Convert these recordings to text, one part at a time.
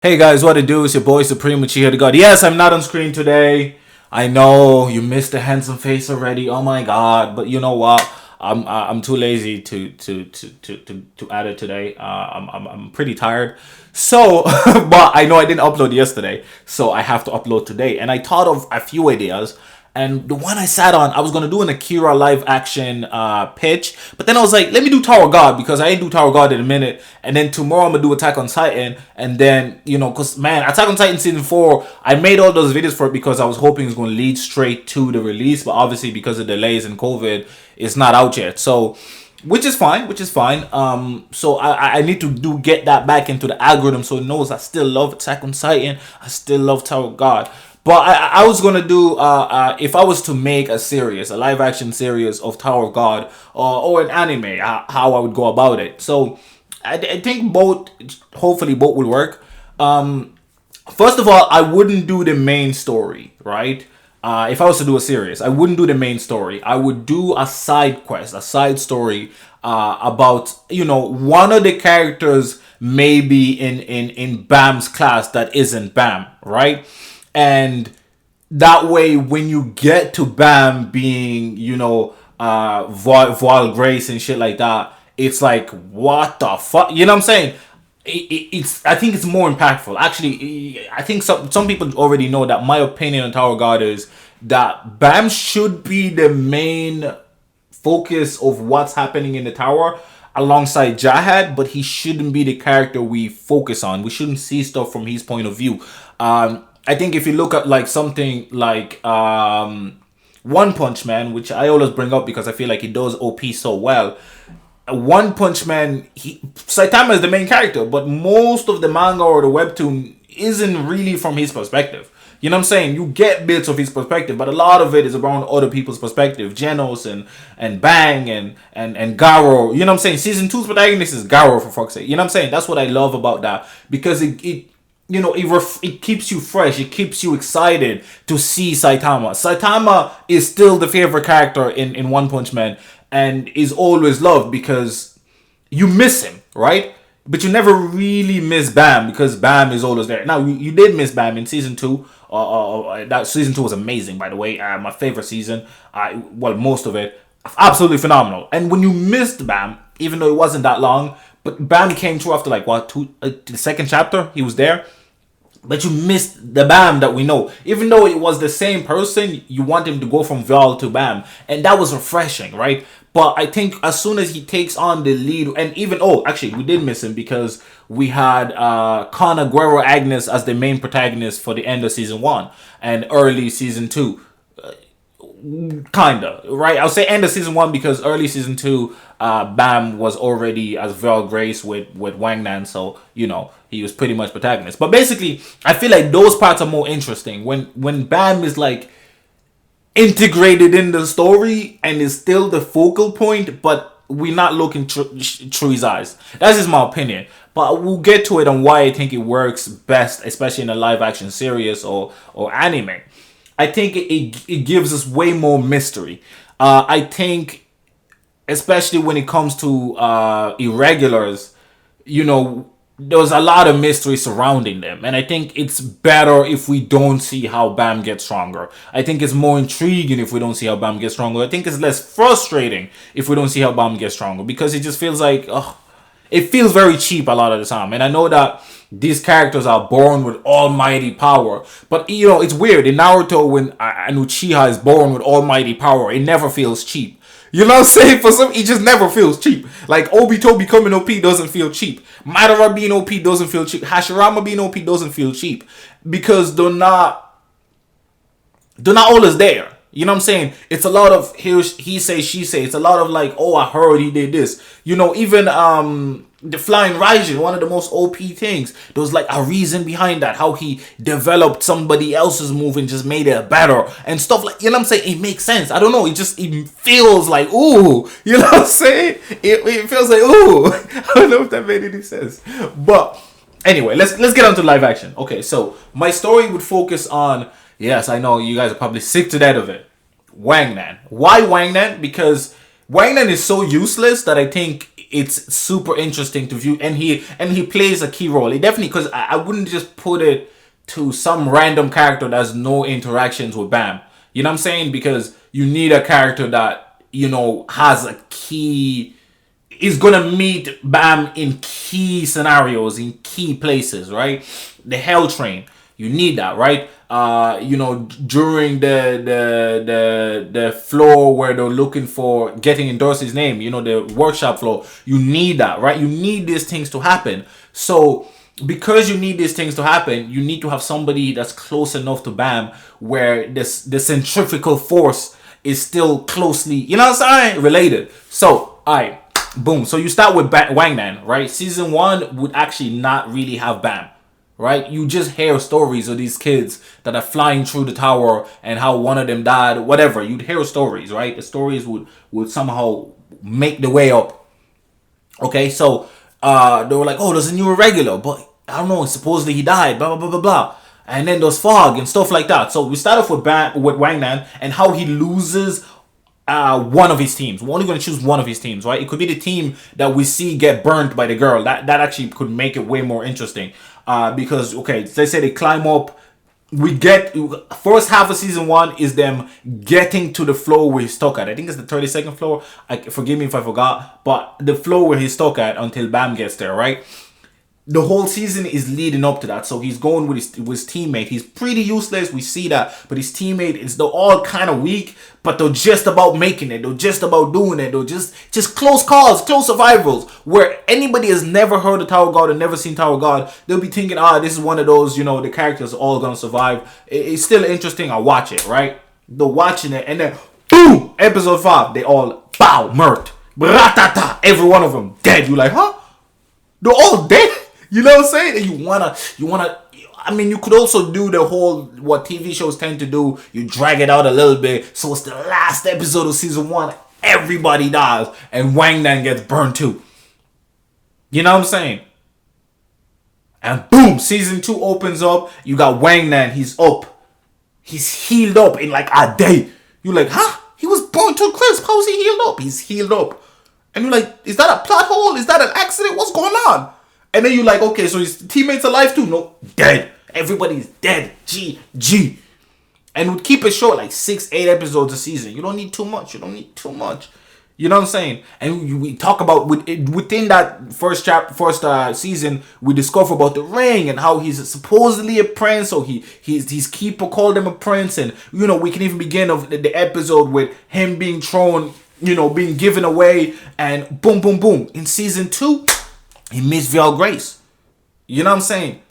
Hey guys, what it do? It's your boy Supreme with here to God. Yes, I'm not on screen today. I know you missed the handsome face already. Oh my god! But you know what? I'm too lazy to add it today. I'm pretty tired. So, but I know I didn't upload yesterday, so I have to upload today. And I thought of a few ideas. And the one I sat on, I was gonna do an Akira live action pitch, but then I was like, let me do Tower of God because I ain't do Tower of God in a minute, and then tomorrow I'm gonna do Attack on Titan, and then cause man, Attack on Titan season 4, I made all those videos for it because I was hoping it's gonna lead straight to the release, but obviously because of delays and COVID, it's not out yet. So which is fine, so I need to get that back into the algorithm so it knows I still love Attack on Titan, I still love Tower of God. But I was gonna do if I was to make a live action series of Tower of God, or an anime, how I would go about it. So I think both, hopefully both will work. First of all, I wouldn't do the main story, right? If I was to do a series, I wouldn't do the main story. I would do a side quest, a side story about one of the characters maybe in Bam's class that isn't Bam, right? And that way, when you get to Bam being, Voile Grace and shit like that, it's like, what the fuck? You know what I'm saying? It's I think it's more impactful. Actually, I think some people already know that my opinion on Tower of God is that Bam should be the main focus of what's happening in the tower alongside Jahad, but he shouldn't be the character we focus on. We shouldn't see stuff from his point of view. I think if you look at like something like One Punch Man, which I always bring up because I feel like he does OP so well. One Punch Man, Saitama is the main character, but most of the manga or the webtoon isn't really from his perspective. You know what I'm saying? You get bits of his perspective, but a lot of it is around other people's perspective. Genos and Bang and Garo. You know what I'm saying? Season 2's protagonist is Garo, for fuck's sake. You know what I'm saying? That's what I love about that. Because it keeps you fresh. It keeps you excited to see Saitama. Saitama is still the favorite character in One Punch Man and is always loved because you miss him, right? But you never really miss Bam because Bam is always there. Now, you did miss Bam in season 2. That season 2 was amazing, by the way. My favorite season. Most of it. Absolutely phenomenal. And when you missed Bam, even though it wasn't that long, but Bam came through after the second chapter, he was there. But you missed the Bam that we know. Even though it was the same person, you want him to go from Val to Bam. And that was refreshing, right? But I think as soon as he takes on the lead, and even, actually, we did miss him because we had Kana Guerrero Agnes as the main protagonist for the end of season 1 and early season 2. Kinda, right? I'll say end of season 1 because early season 2, Bam was already as Val Grace with Wangnan, so he was pretty much protagonist. But basically, I feel like those parts are more interesting when Bam is like integrated in the story and is still the focal point, but we're not looking through his eyes. That's just my opinion. But we'll get to it on why I think it works best, especially in a live action series or anime. I think it gives us way more mystery. I think, especially when it comes to irregulars, there's a lot of mystery surrounding them. And I think it's better if we don't see how Bam gets stronger. I think it's more intriguing if we don't see how Bam gets stronger. I think it's less frustrating if we don't see how Bam gets stronger. Because it just feels like, it feels very cheap a lot of the time. And I know that these characters are born with almighty power. But, it's weird. In Naruto, when an Uchiha is born with almighty power, it never feels cheap. You know what I'm saying? For some, it just never feels cheap. Like, Obito becoming OP doesn't feel cheap. Madara being OP doesn't feel cheap. Hashirama being OP doesn't feel cheap. Because they're not always there. You know what I'm saying? It's a lot of he say, she say. It's a lot of like, I heard he did this. Even the Flying Raijin, one of the most OP things. There was like a reason behind that. How he developed somebody else's move and just made it better. And stuff like, you know what I'm saying? It makes sense. I don't know. It feels like, ooh. You know what I'm saying? It feels like, ooh. I don't know if that made any sense. But anyway, let's get on to live action. Okay, so my story would focus on, yes, I know you guys are probably sick to death of it, Wangnan. Why Wangnan? Because Wangnan is so useless that I think it's super interesting to view, and he plays a key role. It definitely, because I wouldn't just put it to some random character that has no interactions with Bam. You know what I'm saying? Because you need a character that, has a key, is gonna meet Bam in key scenarios, in key places, right? The Hell Train, you need that, right? During the floor where they're looking for getting Endorse's name, the workshop floor, you need that, right? You need these things to happen. So because you need these things to happen, you need to have somebody that's close enough to Bam where the centrifugal force is still closely, related. So, alright, boom. So you start with Wangnan, right? Season 1 would actually not really have Bam, right? You just hear stories of these kids that are flying through the tower and how one of them died, whatever. You'd hear stories, right? The stories would somehow make the way up. Okay, so they were like, oh, there's a new irregular, but I don't know, supposedly he died, blah, blah, blah, blah, blah. And then there's fog and stuff like that. So we start off with Wangnan and how he loses one of his teams. We're only going to choose one of his teams, right? It could be the team that we see get burnt by the girl. That actually could make it way more interesting. Because, okay, let's say they climb up. We get, first half of season 1 is them getting to the floor where he's stuck at. I think it's the 32nd floor. Forgive me if I forgot. But the floor where he's stuck at until Bam gets there, right? The whole season is leading up to that. So he's going with his teammate. He's pretty useless. We see that. But his teammate, they're all kind of weak. But they're just about making it. They're just about doing it. They're just close calls, close survivals. Where anybody has never heard of Tower God and never seen Tower God, they'll be thinking, this is one of those, the characters are all going to survive. It's still interesting. I watch it, right? They're watching it. And then, boom, episode 5, they all, bow, murked. Bratata, every one of them dead. You're like, huh? They're all dead? You know what I'm saying? And you wanna. I mean, you could also do the whole what TV shows tend to do. You drag it out a little bit, so it's the last episode of season 1. Everybody dies, and Wangnan gets burned too. You know what I'm saying? And boom, season 2 opens up. You got Wangnan. He's up. He's healed up in like a day. You're like, huh? He was burned to a crisp. How's he healed up? He's healed up. And you're like, is that a plot hole? Is that an accident? What's going on? And then you're like, okay, so his teammates alive too? No, dead. Everybody's dead. GG. And we'd keep it short, like 6-8 episodes a season. You don't need too much. You know what I'm saying? And we talk about within that first season, we discover about the ring and how he's supposedly a prince. So his keeper called him a prince, and we can even begin of the episode with him being thrown, being given away, and boom, boom, boom. In season 2. He missed Val Grace. You know what I'm saying?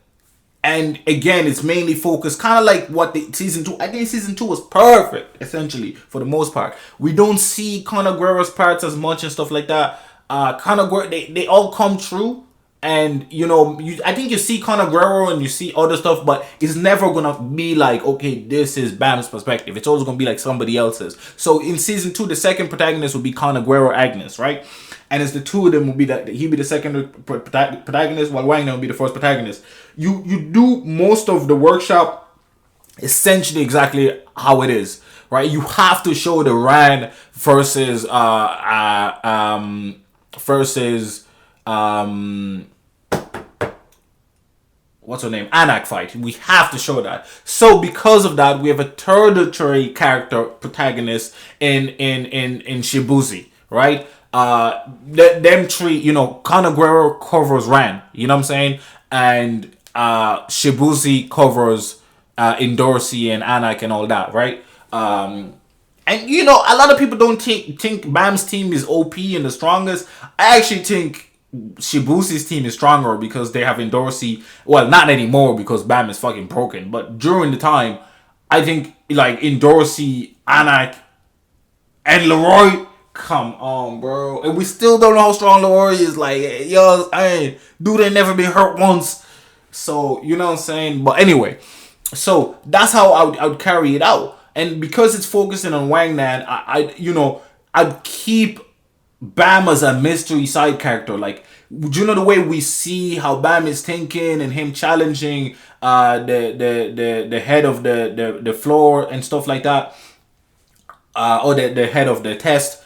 And again, it's mainly focused kind of like what the season 2. I think season 2 was perfect, essentially, for the most part. We don't see Conor Guerrero's parts as much and stuff like that. Conor Guerrero, they all come true. And, I think you see Conor Guerrero and you see other stuff, but it's never going to be like, okay, this is Bam's perspective. It's always going to be like somebody else's. So in season 2, the second protagonist will be Conor Guerrero Agnes, right? And it's the two of them will be that he'll be the second protagonist while Wangnan will be the first protagonist. You do most of the workshop essentially exactly how it is, right? You have to show the Rand versus what's her name? Anak fight. We have to show that. So because of that, we have a tertiary character protagonist in Shibuzi, right? Them three, Conor Guerrero covers Rand, you know what I'm saying? And Shibuzi covers Endorsi and Anak and all that, right? And a lot of people don't think Bam's team is OP and the strongest. I actually think Shibuzi's team is stronger because they have Endorsi. Well, not anymore because Bam is fucking broken. But during the time, I think like Endorsi, Anak, and Leroy. Come on, bro. And we still don't know how strong Leroy is. Like, dude ain't never been hurt once. So, you know what I'm saying? But anyway, so that's how I would carry it out. And because it's focusing on Wangnan, I'd keep Bam as a mystery side character. Like, do you know the way we see how Bam is thinking and him challenging the head of the floor and stuff like that, or the head of the test.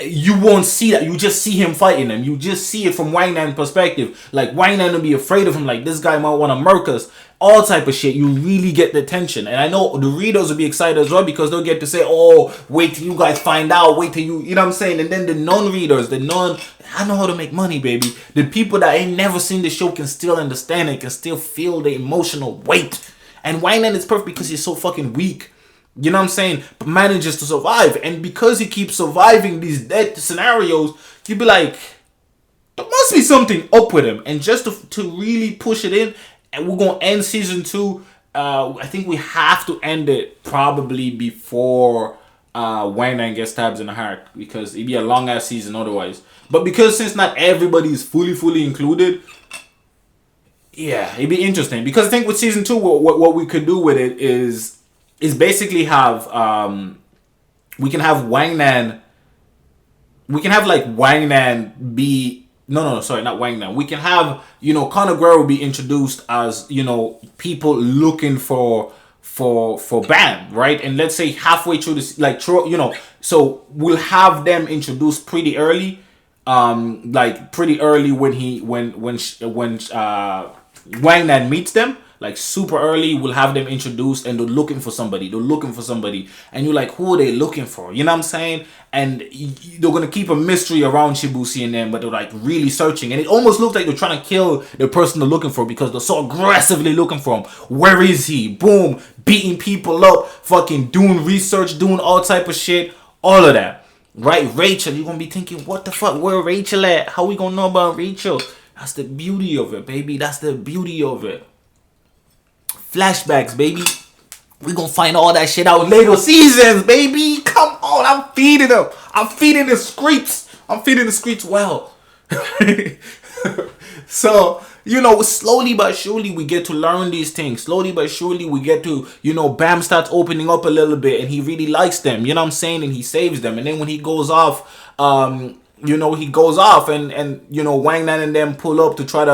you won't see that. You just see him fighting them. You just see it from Wangnan perspective. Like Wangnan will be afraid of him. Like this guy might want to murk us. All type of shit. You really get the tension, and I know the readers will be excited as well because they'll get to say, "Oh, wait till you guys find out. Wait till you know what I'm saying." And then the non-readers, I know how to make money, baby. The people that ain't never seen the show can still understand it, can still feel the emotional weight. And Wangnan is perfect because he's so fucking weak. You know what I'm saying? But manages to survive. And because he keeps surviving these dead scenarios, you'd be like, there must be something up with him. And just to really push it in, and we're going to end season 2. I think we have to end it probably before Wang gets stabbed in the heart. Because it'd be a long ass season otherwise. But because since not everybody is fully included, yeah, it'd be interesting. Because I think with season 2, what we could do with it is basically have we can have Wangnan. We can have like Wangnan be sorry, not Wangnan. We can have Conor Guerrero be introduced as people looking for Bam, right? And let's say halfway through this, like so we'll have them introduced pretty early, like pretty early when Wangnan meets them. Like super early, we'll have them introduced and they're looking for somebody. And you're like, who are they looking for? You know what I'm saying? And they're going to keep a mystery around Shibusi and them, but they're like really searching. And it almost looks like they're trying to kill the person they're looking for because they're so aggressively looking for him. Where is he? Boom. Beating people up. Fucking doing research. Doing all type of shit. All of that. Right? Rachel, you're going to be thinking, what the fuck? Where Rachel at? How we going to know about Rachel? That's the beauty of it, baby. That's the beauty of it. Flashbacks, baby. We gonna find all that shit out later seasons, baby. Come on, I'm feeding them. I'm feeding the streets. Well. So, slowly but surely we get to learn these things. Slowly but surely we get to, Bam starts opening up a little bit and he really likes them. You know what I'm saying? And he saves them. And then when he goes off, he goes off and Wangnan and them pull up to try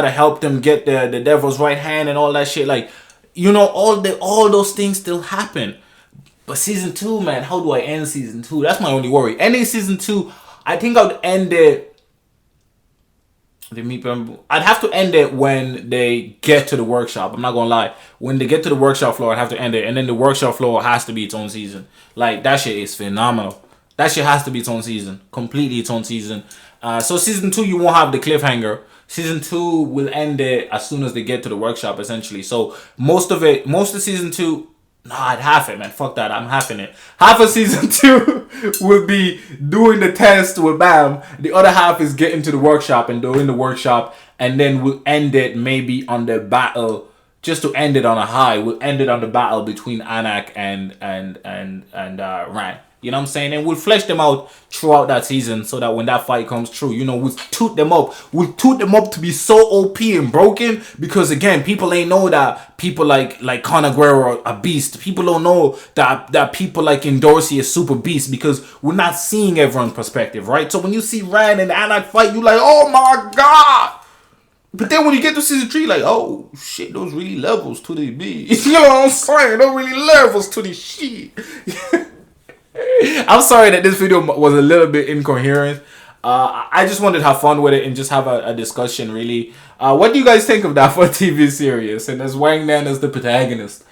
to help them get the devil's right hand and all that shit. Like, all those things still happen. But season 2, man, how do I end season 2? That's my only worry. Ending season 2, I think I would end it. I'd have to end it when they get to the workshop. I'm not gonna lie. When they get to the workshop floor, I'd have to end it. And then the workshop floor has to be its own season. Like, that shit is phenomenal. That shit has to be its own season. Completely its own season. So season 2, you won't have the cliffhanger. Season 2 will end it as soon as they get to the workshop, essentially. So most of season 2, I'd half it, man. Fuck that. I'm halving it. Half of season 2 will be doing the test with Bam. The other half is getting to the workshop and doing the workshop. And then we'll end it maybe on the battle. Just to end it on a high, we'll end it on the battle between Anak and Ran. You know what I'm saying? And we'll flesh them out throughout that season so that when that fight comes true, we'll toot them up. We'll toot them up to be so OP and broken because, again, people ain't know that people like Conor Guerrero are a beast. People don't know that people like Dorsey is super beast because we're not seeing everyone's perspective, right? So when you see Ryan and Anak fight, you're like, oh my God. But then when you get to season 3, like, oh shit, those really levels to the beast. You know what I'm saying? Those really levels to the shit. I'm sorry that this video was a little bit incoherent. I just wanted to have fun with it and just have a discussion, really. What do you guys think of that for a TV series? And as Wangnan as the protagonist.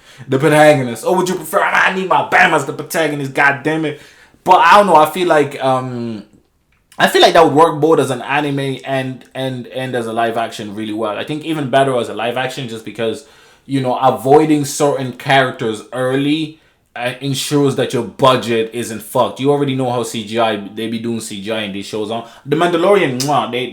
Or would you prefer, I need my Bam as the protagonist, god damn it. But I don't know, I feel like that would work both as an anime and as a live action really well. I think even better as a live action just because, avoiding certain characters early ensures that your budget isn't fucked. You already know how they be doing CGI in these shows. On The Mandalorian,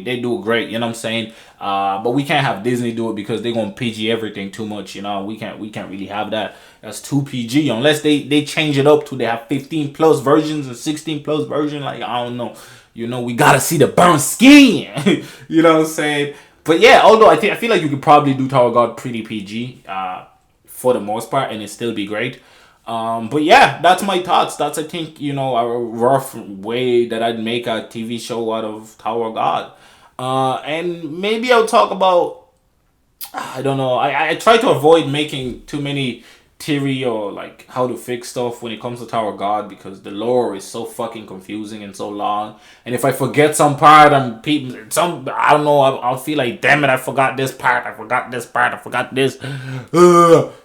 they do great, you know what I'm saying? But we can't have Disney do it because they're gonna PG everything too much, we can't really have that. That's too PG unless they change it up to they have 15 plus versions or 16 plus version. Like, I don't know. We gotta see the burnt skin. You know what I'm saying? But yeah, although I feel like you could probably do Tower God pretty PG for the most part and it still be great. But yeah, that's my thoughts. That's, I think, a rough way that I'd make a TV show out of Tower of God. And maybe I'll talk about, I don't know, I try to avoid making too many theory or like how to fix stuff when it comes to Tower of God, because the lore is so fucking confusing and so long. And if I forget some part, I don't know, I'll feel like, damn it, I forgot this part, I forgot this.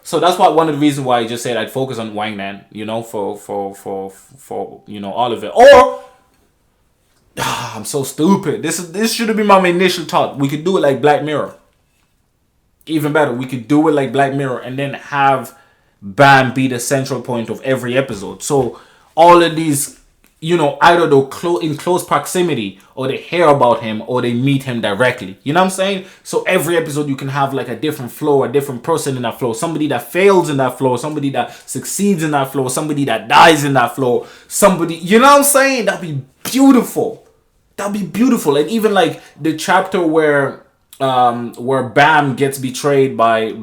So that's one of the reasons why I just said I'd focus on Wangnan, you know, for you know, all of it. Or I'm so stupid. This should have been my initial thought. We could do it like Black Mirror. Even better, we could do it like Black Mirror and then have Bam be the central point of every episode. So all of these, you know, either they're in close proximity, or they hear about him, or they meet him directly. You know what I'm saying? So every episode you can have like a different flow, a different person in that flow. Somebody that fails in that flow, somebody that succeeds in that flow, somebody that dies in that flow, somebody, you know what I'm saying? That'd be beautiful. That'd be beautiful. And even like the chapter where Bam gets betrayed by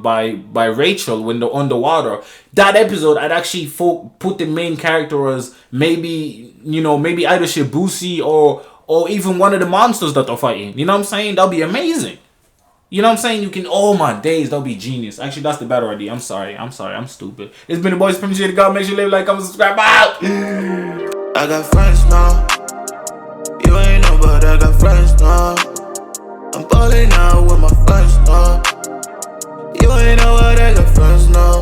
Rachel when they're underwater. That episode, I'd actually put the main character as maybe either Shibusi or even one of the monsters that they're fighting. You know what I'm saying? That'll be amazing. You know what I'm saying? You can, oh my days, that'll be genius. Actually, that's the better idea. I'm sorry, I'm stupid. It's been the boys from Shit God. Make sure you leave, like, comment, subscribe. Out. I got friends now. You ain't know, but I got friends now. I'm balling out with my friends now. You ain't know what I got friends now.